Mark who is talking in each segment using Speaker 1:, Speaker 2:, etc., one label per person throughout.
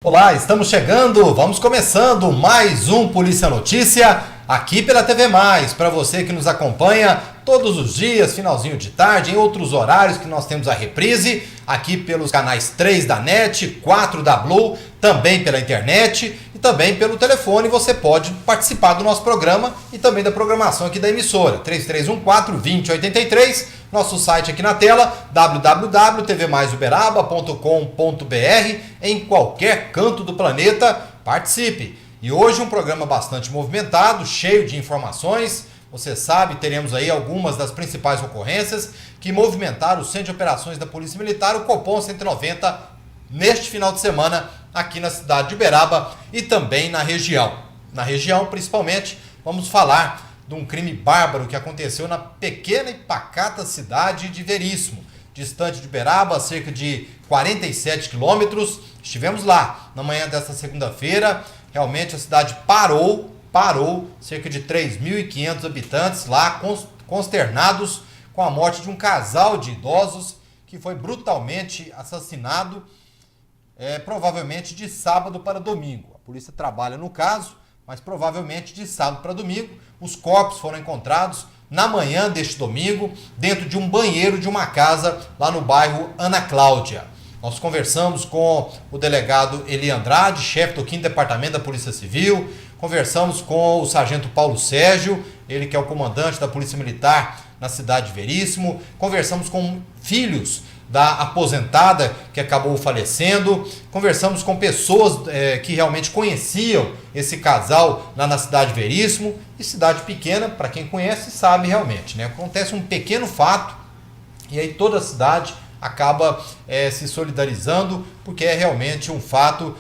Speaker 1: Olá, estamos chegando, vamos começando mais um Polícia Notícia aqui pela TV Mais, para você que nos acompanha todos os dias, finalzinho de tarde, em outros horários que nós temos a reprise, aqui pelos canais 3 da NET, 4 da Blue, também pela internet e também pelo telefone. Você pode participar do nosso programa e também da programação aqui da emissora, 3314-2083, nosso site aqui na tela, www.tvmaisuberaba.com.br, em qualquer canto do planeta, participe. E hoje um programa bastante movimentado, cheio de informações. Você sabe, teremos aí algumas das principais ocorrências que movimentaram o Centro de Operações da Polícia Militar, o Copom 190, neste final de semana aqui na cidade de Uberaba e também na região. Na região, principalmente, vamos falar de um crime bárbaro que aconteceu na pequena e pacata cidade de Veríssimo, distante de Uberaba, a cerca de 47 quilômetros. Estivemos lá na manhã desta segunda-feira. Realmente a cidade parou, cerca de 3.500 habitantes lá, consternados com a morte de um casal de idosos que foi brutalmente assassinado, provavelmente de sábado para domingo. A polícia trabalha no caso, mas provavelmente de sábado para domingo. Os corpos foram encontrados na manhã deste domingo, dentro de um banheiro de uma casa lá no bairro Ana Cláudia. Nós conversamos com o delegado Eli Andrade, chefe do 5º Departamento da Polícia Civil, conversamos com o sargento Paulo Sérgio, ele que é o comandante da Polícia Militar na cidade de Veríssimo, conversamos com filhos da aposentada que acabou falecendo, conversamos com pessoas que realmente conheciam esse casal lá na cidade de Veríssimo, e cidade pequena, para quem conhece sabe realmente, né? Acontece um pequeno fato e aí toda a cidade acaba se solidarizando, porque é realmente um fato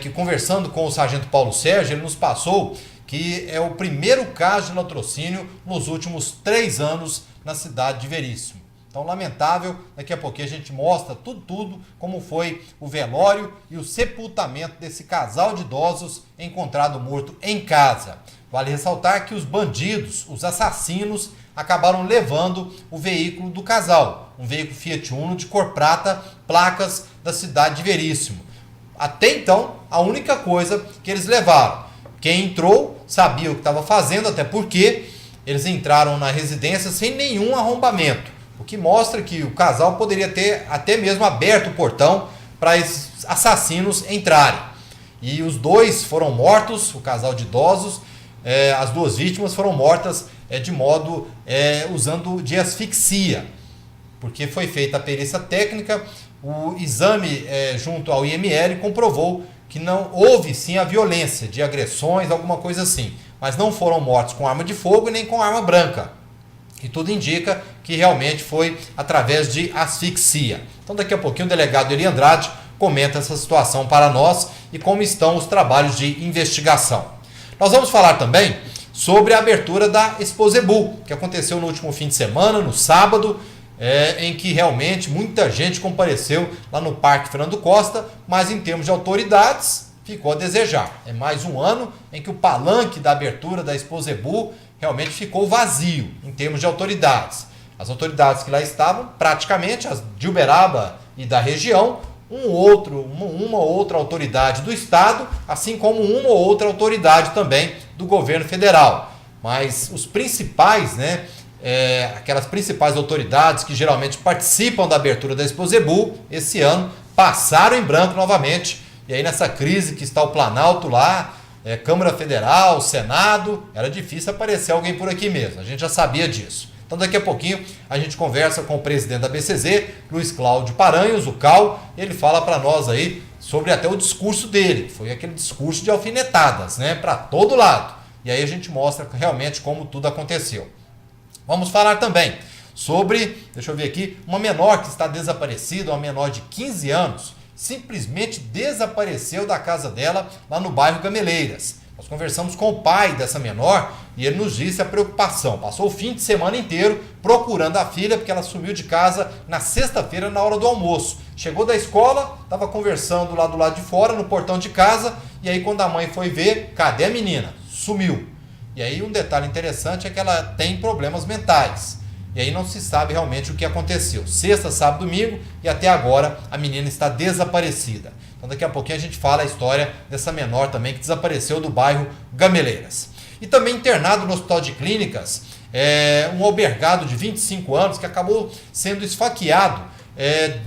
Speaker 1: que, conversando com o sargento Paulo Sérgio, ele nos passou que é o primeiro caso de latrocínio nos últimos 3 anos na cidade de Veríssimo. Então, lamentável, daqui a pouquinho a gente mostra tudo, como foi o velório e o sepultamento desse casal de idosos encontrado morto em casa. Vale ressaltar que os bandidos, os assassinos, acabaram levando o veículo do casal, um veículo Fiat Uno de cor prata, placas da cidade de Veríssimo. Até então, a única coisa que eles levaram. Quem entrou sabia o que estava fazendo, até porque eles entraram na residência sem nenhum arrombamento, o que mostra que o casal poderia ter até mesmo aberto o portão para esses assassinos entrarem. E os dois foram mortos, o casal de idosos, as duas vítimas foram mortas de modo usando de asfixia, porque foi feita a perícia técnica, o exame junto ao IML comprovou que não houve sim a violência de agressões, alguma coisa assim, mas não foram mortos com arma de fogo e nem com arma branca. E tudo indica que realmente foi através de asfixia. Então daqui a pouquinho o delegado Eli Andrade comenta essa situação para nós e como estão os trabalhos de investigação. Nós vamos falar também sobre a abertura da Exposebu, que aconteceu no último fim de semana, no sábado, em que realmente muita gente compareceu lá no Parque Fernando Costa, mas em termos de autoridades ficou a desejar. É mais um ano em que o palanque da abertura da Exposebu realmente ficou vazio em termos de autoridades. As autoridades que lá estavam, praticamente as de Uberaba e da região, uma ou outra autoridade do estado, assim como uma ou outra autoridade também do governo federal. Mas os principais, aquelas principais autoridades que geralmente participam da abertura da Exposebu, esse ano passaram em branco novamente. E aí nessa crise que está o Planalto lá, Câmara Federal, Senado, era difícil aparecer alguém por aqui mesmo, a gente já sabia disso. Então daqui a pouquinho a gente conversa com o presidente da BCZ, Luiz Cláudio Paranhos, o Cal, ele fala para nós aí sobre até o discurso dele, foi aquele discurso de alfinetadas, para todo lado. E aí a gente mostra realmente como tudo aconteceu. Vamos falar também sobre, deixa eu ver aqui, uma menor que está desaparecida, uma menor de 15 anos, simplesmente desapareceu da casa dela lá no bairro Gameleiras. Nós conversamos com o pai dessa menor e ele nos disse a preocupação. Passou o fim de semana inteiro procurando a filha, porque ela sumiu de casa na sexta-feira na hora do almoço. Chegou da escola, estava conversando lá do lado de fora, no portão de casa, e aí quando a mãe foi ver, cadê a menina? Sumiu. E aí um detalhe interessante é que ela tem problemas mentais. E aí não se sabe realmente o que aconteceu. Sexta, sábado, domingo e até agora a menina está desaparecida. Então daqui a pouquinho a gente fala a história dessa menor também que desapareceu do bairro Gameleiras. E também internado no Hospital de Clínicas, um albergado de 25 anos que acabou sendo esfaqueado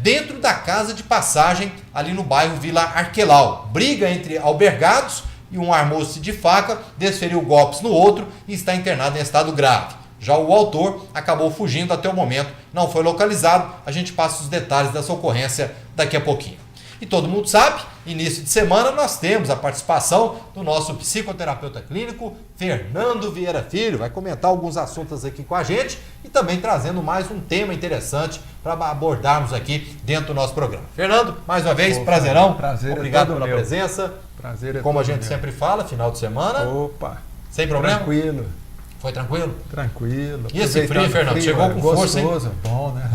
Speaker 1: dentro da casa de passagem ali no bairro Vila Arquelau. Briga entre albergados e um armou-se de faca, desferiu golpes no outro e está internado em estado grave. Já o autor acabou fugindo até o momento, não foi localizado. A gente passa os detalhes dessa ocorrência daqui a pouquinho. E todo mundo sabe, início de semana nós temos a participação do nosso psicoterapeuta clínico, Fernando Vieira Filho. Vai comentar alguns assuntos aqui com a gente e também trazendo mais um tema interessante para abordarmos aqui dentro do nosso programa. Fernando, mais uma vez, prazerão.
Speaker 2: Prazer.
Speaker 1: Obrigado pela presença.
Speaker 2: Prazer.
Speaker 1: Como a gente sempre fala, final de semana.
Speaker 2: Opa.
Speaker 1: Sem problema?
Speaker 2: Tranquilo.
Speaker 1: Foi tranquilo?
Speaker 2: Tranquilo.
Speaker 1: E esse frio, Fernando? Chegou com força, hein?
Speaker 2: Gostoso, bom, né?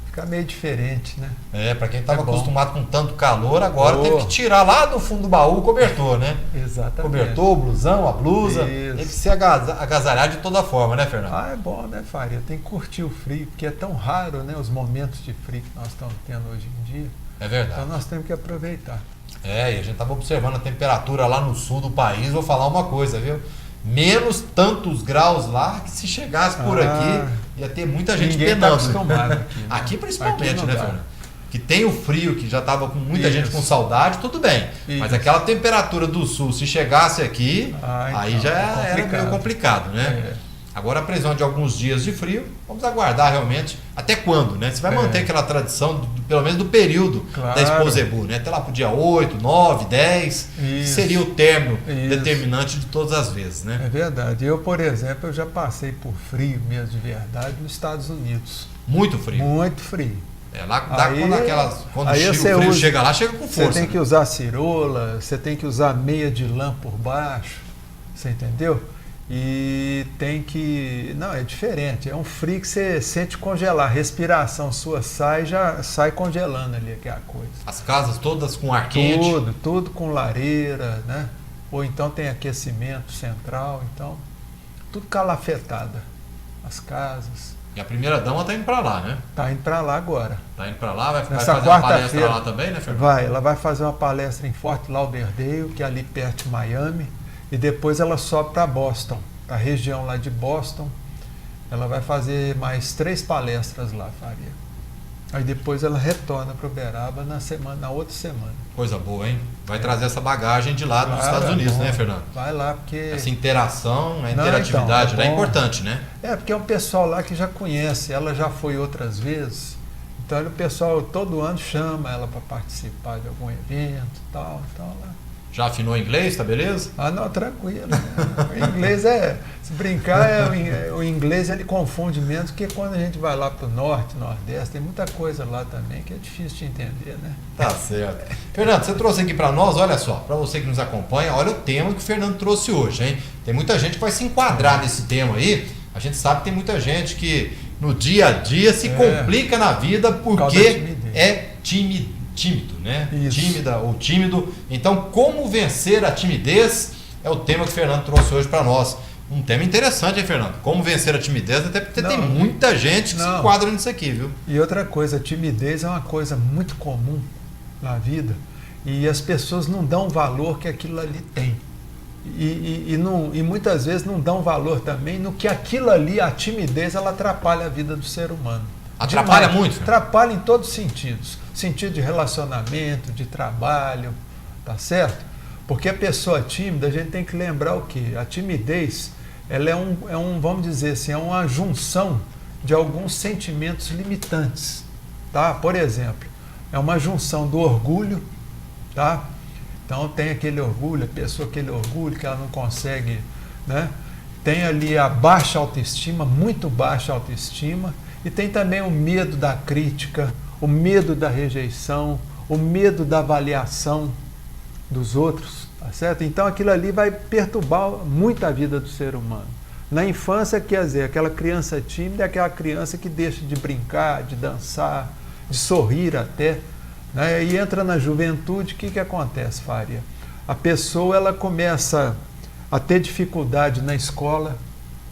Speaker 2: Fica meio diferente, né?
Speaker 1: Para quem estava acostumado com tanto calor, agora teve que tirar lá do fundo do baú o cobertor, né?
Speaker 2: Exatamente.
Speaker 1: Cobertor, o blusão, a blusa.
Speaker 2: Isso.
Speaker 1: Tem que se agasalhar de toda forma, né, Fernando?
Speaker 2: É bom, né, Faria? Tem que curtir o frio, porque é tão raro, né, os momentos de frio que nós estamos tendo hoje em dia.
Speaker 1: É verdade.
Speaker 2: Então nós temos que aproveitar.
Speaker 1: E a gente estava observando a temperatura lá no sul do país. Vou falar uma coisa, viu? Menos tantos graus lá, que se chegasse por aqui, ia ter muita gente
Speaker 2: penando.
Speaker 1: Tá
Speaker 2: acostumado aqui, né?
Speaker 1: Aqui principalmente,
Speaker 2: aqui
Speaker 1: né, Fernando? Que tem o frio, que já estava com muita gente com saudade, tudo bem.
Speaker 2: Isso.
Speaker 1: Mas aquela temperatura do sul, se chegasse aqui, aí
Speaker 2: então,
Speaker 1: já era meio complicado, né? Agora a previsão de alguns dias de frio, vamos aguardar realmente até quando, né? Você vai manter aquela tradição, pelo menos do período da Exposebu, né? Até lá pro dia 8, 9, 10, que seria o término determinante de todas as vezes, né?
Speaker 2: É verdade. Eu, por exemplo, eu já passei por frio mesmo de verdade nos Estados Unidos.
Speaker 1: Muito frio.
Speaker 2: Muito frio.
Speaker 1: Lá quando o frio chega lá, chega com força.
Speaker 2: Você tem que usar cirola, você tem que usar meia de lã por baixo, você entendeu? E tem que... Não, é diferente. É um frio que você sente congelar. A respiração sua já sai congelando ali, que é a coisa.
Speaker 1: As casas todas com ar quente?
Speaker 2: Tudo com lareira, né? Ou então tem aquecimento central, então tudo calafetada. As casas.
Speaker 1: E a primeira dama está indo para lá, né?
Speaker 2: Está indo para lá agora.
Speaker 1: Está indo para lá, vai fazer uma palestra lá também, né, Fernando?
Speaker 2: Ela vai fazer uma palestra em Fort Lauderdale, que é ali perto de Miami. E depois ela sobe para Boston, a região lá de Boston. Ela vai fazer mais 3 palestras lá, Faria. Aí depois ela retorna para Uberaba na outra semana.
Speaker 1: Coisa boa, hein? Vai trazer essa bagagem de lá dos Estados Unidos, né, Fernando?
Speaker 2: Vai lá, porque...
Speaker 1: Essa interação, a interatividade lá é importante, né?
Speaker 2: Porque é um pessoal lá que já conhece, ela já foi outras vezes. Então o pessoal todo ano chama ela para participar de algum evento e tal. Então ela...
Speaker 1: Já afinou inglês, tá beleza?
Speaker 2: Não, tranquilo. Né? O inglês se brincar, o inglês ele confunde menos, porque quando a gente vai lá para o norte, nordeste, tem muita coisa lá também que é difícil de entender, né?
Speaker 1: Tá certo. Fernando, você trouxe aqui para nós, olha só, para você que nos acompanha, olha o tema que o Fernando trouxe hoje, hein? Tem muita gente que vai se enquadrar nesse tema aí. A gente sabe que tem muita gente que no dia a dia se complica na vida porque é tímido, né?
Speaker 2: Isso.
Speaker 1: Tímida ou tímido. Então, como vencer a timidez é o tema que o Fernando trouxe hoje para nós. Um tema interessante, hein, Fernando? Como vencer a timidez, até porque tem muita gente que se enquadra nisso aqui, viu?
Speaker 2: E outra coisa, a timidez é uma coisa muito comum na vida e as pessoas não dão o valor que aquilo ali tem. E muitas vezes não dão valor também no que aquilo ali, a timidez, ela atrapalha a vida do ser humano.
Speaker 1: Atrapalha muito?
Speaker 2: Atrapalha em todos os sentidos. Sentido de relacionamento, de trabalho, tá certo? Porque a pessoa tímida, a gente tem que lembrar o quê? A timidez, ela vamos dizer assim, é uma junção de alguns sentimentos limitantes, tá? Por exemplo, é uma junção do orgulho, tá? Então tem aquele orgulho, a pessoa aquele orgulho que ela não consegue, né? Tem ali a baixa autoestima, muito baixa autoestima, e tem também o medo da crítica, o medo da rejeição, o medo da avaliação dos outros, tá certo? Então aquilo ali vai perturbar muito a vida do ser humano. Na infância, quer dizer, aquela criança tímida é aquela criança que deixa de brincar, de dançar, de sorrir até, né? E entra na juventude, o que acontece, Faria? A pessoa ela começa a ter dificuldade na escola,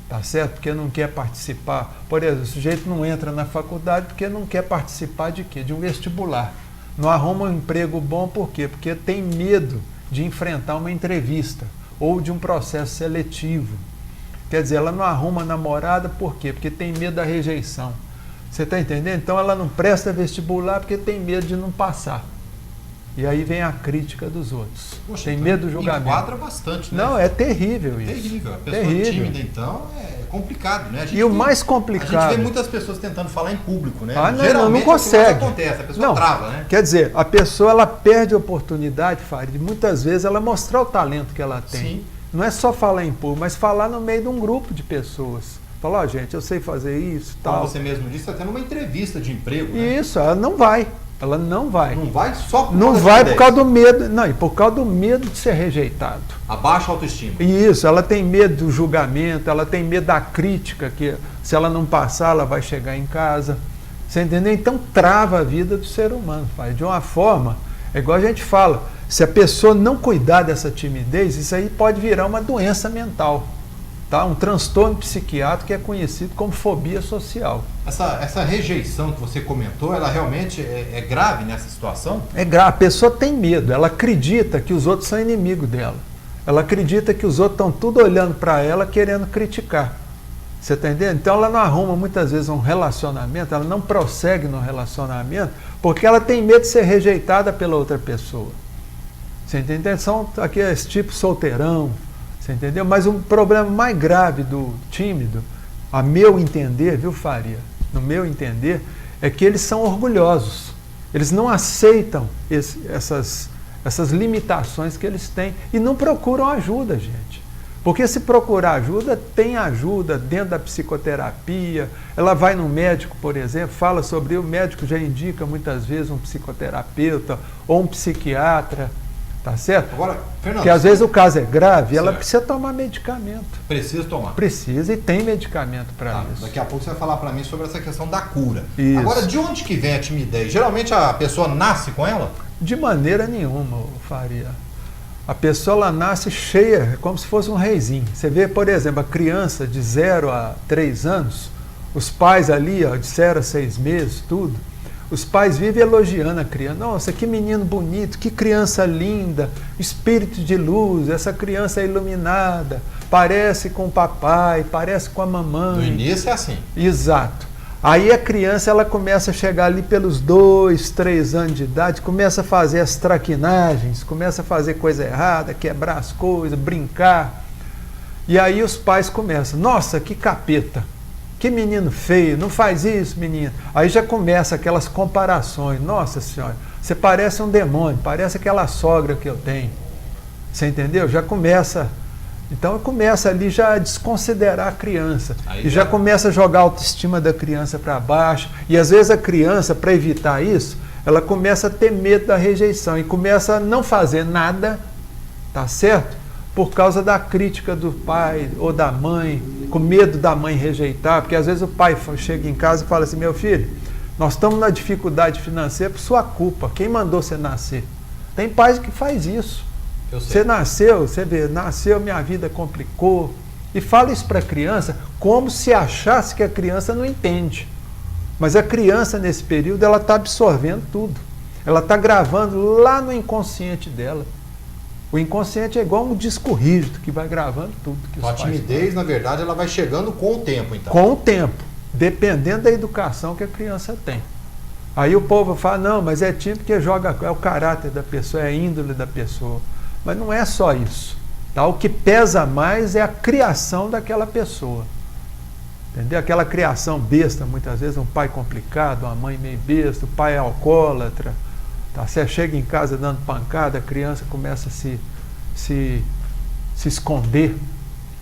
Speaker 2: tá certo? Porque não quer participar. Por exemplo, o sujeito não entra na faculdade porque não quer participar de quê? De um vestibular. Não arruma um emprego bom por quê? Porque tem medo de enfrentar uma entrevista ou de um processo seletivo. Quer dizer, ela não arruma namorada por quê? Porque tem medo da rejeição. Você está entendendo? Então ela não presta vestibular porque tem medo de não passar. E aí vem a crítica dos outros.
Speaker 1: Poxa,
Speaker 2: tem
Speaker 1: então
Speaker 2: medo do julgamento.
Speaker 1: Enquadra bastante, né?
Speaker 2: Não, é terrível isso.
Speaker 1: Terrível. A pessoa
Speaker 2: terrível.
Speaker 1: tímida, então, é complicado, né?
Speaker 2: E o mais complicado...
Speaker 1: A gente vê muitas pessoas tentando falar em público, né?
Speaker 2: Ah, não,
Speaker 1: Geralmente
Speaker 2: não consegue.
Speaker 1: É o que mais acontece, a pessoa
Speaker 2: não,
Speaker 1: trava, né?
Speaker 2: Quer dizer, a pessoa ela perde a oportunidade, Farid, muitas vezes ela mostrar o talento que ela tem.
Speaker 1: Sim.
Speaker 2: Não é só falar em público, mas falar no meio de um grupo de pessoas. Falar, ó, gente, eu sei fazer isso,
Speaker 1: Como
Speaker 2: tal.
Speaker 1: você mesmo disse, está tendo uma entrevista de emprego, né?
Speaker 2: Isso, ela não vai. Ela não vai.
Speaker 1: Não vai só por
Speaker 2: Não
Speaker 1: causa
Speaker 2: vai
Speaker 1: da
Speaker 2: por causa do medo. Não, e por causa do medo de ser rejeitado.
Speaker 1: Abaixa a autoestima.
Speaker 2: Isso, ela tem medo do julgamento, ela tem medo da crítica, que se ela não passar, ela vai chegar em casa. Você entendeu? Então trava a vida do ser humano, pai. De uma forma, é igual a gente fala, se a pessoa não cuidar dessa timidez, isso aí pode virar uma doença mental. Tá? Um transtorno psiquiátrico que é conhecido como fobia social.
Speaker 1: Essa rejeição que você comentou, ela realmente é grave nessa situação?
Speaker 2: É grave, a pessoa tem medo, ela acredita que os outros são inimigos dela. Ela acredita que os outros estão tudo olhando para ela, querendo criticar. Você está entendendo? Então ela não arruma muitas vezes um relacionamento, ela não prossegue no relacionamento, porque ela tem medo de ser rejeitada pela outra pessoa. Você entendeu? São aqueles tipos solteirão. Você entendeu? Mas o problema mais grave do tímido, a meu entender, viu, Faria? No meu entender, é que eles são orgulhosos. Eles não aceitam essas limitações que eles têm e não procuram ajuda, gente. Porque se procurar ajuda, tem ajuda dentro da psicoterapia. Ela vai no médico, por exemplo, fala sobre o médico já indica muitas vezes um psicoterapeuta ou um psiquiatra. Tá certo?
Speaker 1: Agora, Fernando,
Speaker 2: porque às vezes o caso é grave, ela
Speaker 1: certo.
Speaker 2: precisa tomar medicamento.
Speaker 1: Precisa tomar.
Speaker 2: Precisa e tem medicamento para isso.
Speaker 1: Daqui a pouco você vai falar para mim sobre essa questão da cura.
Speaker 2: Isso.
Speaker 1: Agora, de onde que vem a timidez? Geralmente a pessoa nasce com ela?
Speaker 2: De maneira nenhuma, Faria. A pessoa ela nasce cheia, como se fosse um reizinho. Você vê, por exemplo, a criança de 0 a 3 anos, os pais ali, ó, de 0 a 6 meses, tudo. Os pais vivem elogiando a criança. Nossa, que menino bonito, que criança linda, espírito de luz, essa criança é iluminada, parece com o papai, parece com a mamãe.
Speaker 1: No início é assim.
Speaker 2: Exato. Aí a criança ela começa a chegar ali pelos 2, 3 anos de idade, começa a fazer as traquinagens, começa a fazer coisa errada, quebrar as coisas, brincar. E aí os pais começam, nossa, que capeta. Que menino feio, não faz isso, menino. Aí já começa aquelas comparações. Nossa Senhora, você parece um demônio, parece aquela sogra que eu tenho. Você entendeu? Já começa. Então começa ali já a desconsiderar a criança. Aí e já começa a jogar a autoestima da criança para baixo. E às vezes a criança, para evitar isso, ela começa a ter medo da rejeição e começa a não fazer nada, tá certo? Por causa da crítica do pai ou da mãe, com medo da mãe rejeitar, porque às vezes o pai chega em casa e fala assim, meu filho, nós estamos na dificuldade financeira por sua culpa, quem mandou você nascer? Tem pais que faz isso. Você nasceu, você vê, nasceu, minha vida complicou, e fala isso para a criança como se achasse que a criança não entende. Mas a criança nesse período, ela está absorvendo tudo, ela está gravando lá no inconsciente dela. O inconsciente é igual um disco rígido que vai gravando tudo. Que
Speaker 1: a timidez, na verdade, ela vai chegando com o tempo, então.
Speaker 2: Com o tempo, dependendo da educação que a criança tem. Aí o povo fala, não, mas é tímido porque joga, é o caráter da pessoa, é a índole da pessoa. Mas não é só isso. Tá? O que pesa mais é a criação daquela pessoa. Entendeu? Aquela criação besta, muitas vezes, um pai complicado, uma mãe meio besta, o pai é alcoólatra. Tá? Você chega em casa dando pancada, a criança começa a se esconder,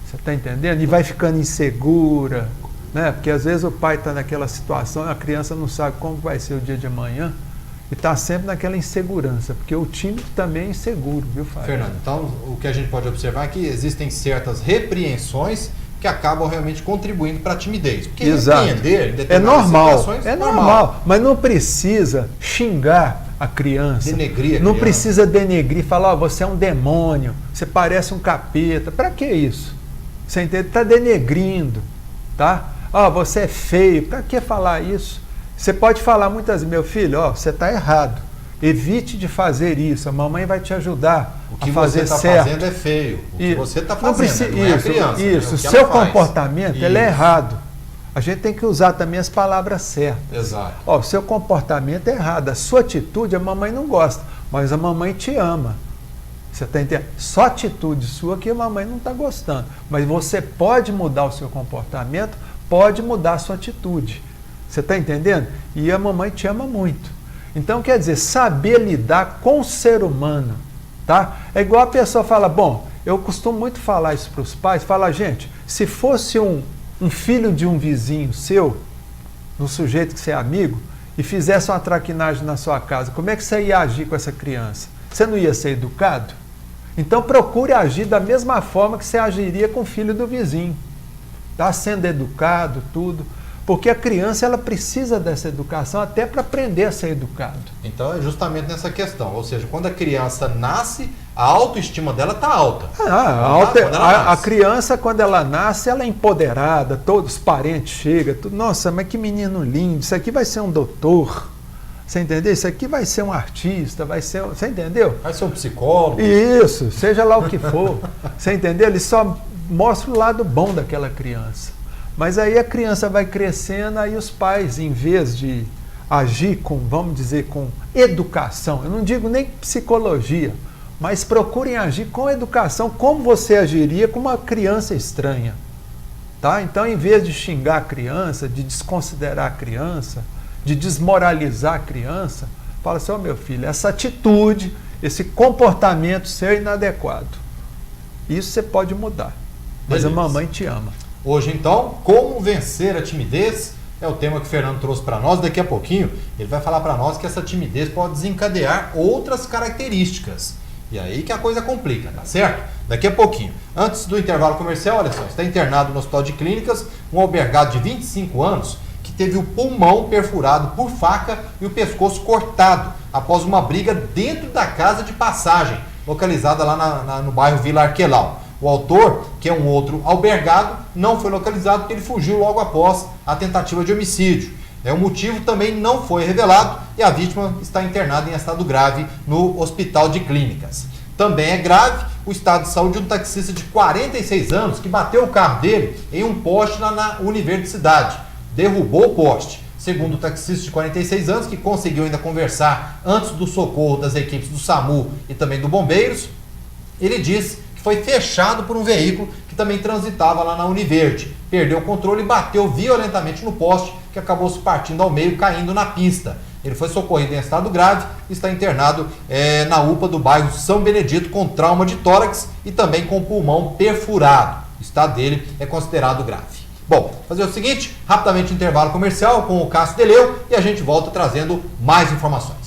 Speaker 2: você está entendendo? E vai ficando insegura, né? Porque às vezes o pai está naquela situação, a criança não sabe como vai ser o dia de amanhã e está sempre naquela insegurança, porque o tímido também é inseguro, viu, Fábio?
Speaker 1: Fernando, então o que a gente pode observar é que existem certas repreensões que acabam realmente contribuindo para a timidez. Porque repreender em determinadas situações
Speaker 2: é normal, mas não precisa xingar a criança.
Speaker 1: Denegrir a criança.
Speaker 2: Não precisa denegrir, falar, você é um demônio, você parece um capeta. Para que isso? Você entende? Está denegrindo, tá? Você é feio. Para que falar isso? Você pode falar muitas vezes, meu filho, você está errado. Evite de fazer isso. A mamãe vai te ajudar a fazer certo. O que você está
Speaker 1: fazendo é feio. O que você está fazendo
Speaker 2: não é
Speaker 1: a criança.
Speaker 2: Isso.
Speaker 1: É
Speaker 2: o seu comportamento ele é errado. A gente tem que usar também as palavras certas.
Speaker 1: Exato.
Speaker 2: Ó, o seu comportamento é errado. A sua atitude a mamãe não gosta, mas a mamãe te ama. Você está entendendo? Só atitude sua que a mamãe não está gostando. Mas você pode mudar o seu comportamento, pode mudar a sua atitude. Você está entendendo? E a mamãe te ama muito. Então, quer dizer, saber lidar com o ser humano, tá? É igual a pessoa fala, bom, eu costumo muito falar isso para os pais, fala, gente, se fosse um filho de um vizinho seu, um sujeito que você é amigo, e fizesse uma traquinagem na sua casa, como é que você ia agir com essa criança? Você não ia ser educado? Então procure agir da mesma forma que você agiria com o filho do vizinho. Tá sendo educado, tudo. Porque a criança ela precisa dessa educação até para aprender a ser educado.
Speaker 1: Então é justamente nessa questão. Ou seja, quando a criança nasce, a autoestima dela está alta.
Speaker 2: A criança, quando ela nasce, ela é empoderada, todos os parentes chegam, tudo, nossa, mas que menino lindo, isso aqui vai ser um doutor. Você entendeu? Isso aqui vai ser um artista, vai ser... Você entendeu?
Speaker 1: Vai ser um psicólogo.
Speaker 2: Isso, seja lá o que for. Você entendeu? Ele só mostra o lado bom daquela criança. Mas aí a criança vai crescendo, aí os pais, em vez de agir com, vamos dizer, com educação, eu não digo nem psicologia, mas procurem agir com educação, como você agiria com uma criança estranha. Tá? Então, em vez de xingar a criança, de desconsiderar a criança, de desmoralizar a criança, fala assim, meu filho, essa atitude, esse comportamento seu é inadequado. Isso você pode mudar, mas a mamãe te ama.
Speaker 1: Hoje, então, como vencer a timidez é o tema que o Fernando trouxe para nós. Daqui a pouquinho, ele vai falar para nós que essa timidez pode desencadear outras características. E aí que a coisa complica, tá certo? Daqui a pouquinho. Antes do intervalo comercial, olha só, está internado no Hospital de Clínicas um albergado de 25 anos que teve o pulmão perfurado por faca e o pescoço cortado após uma briga dentro da casa de passagem, localizada lá no bairro Vila Arquelau. O autor, que é um outro albergado, não foi localizado porque ele fugiu logo após a tentativa de homicídio. O motivo também não foi revelado e a vítima está internada em estado grave no Hospital de Clínicas. Também é grave o estado de saúde de um taxista de 46 anos que bateu o carro dele em um poste lá na Universidade. Derrubou o poste. Segundo o taxista de 46 anos, que conseguiu ainda conversar antes do socorro das equipes do SAMU e também do Bombeiros, ele disse foi fechado por um veículo que também transitava lá na Univerde. Perdeu o controle e bateu violentamente no poste, que acabou se partindo ao meio, caindo na pista. Ele foi socorrido em estado grave e está internado na UPA do bairro São Benedito com trauma de tórax e também com pulmão perfurado. O estado dele é considerado grave. Bom, fazer o seguinte, rapidamente intervalo comercial com o Cássio Deleu e a gente volta trazendo mais informações.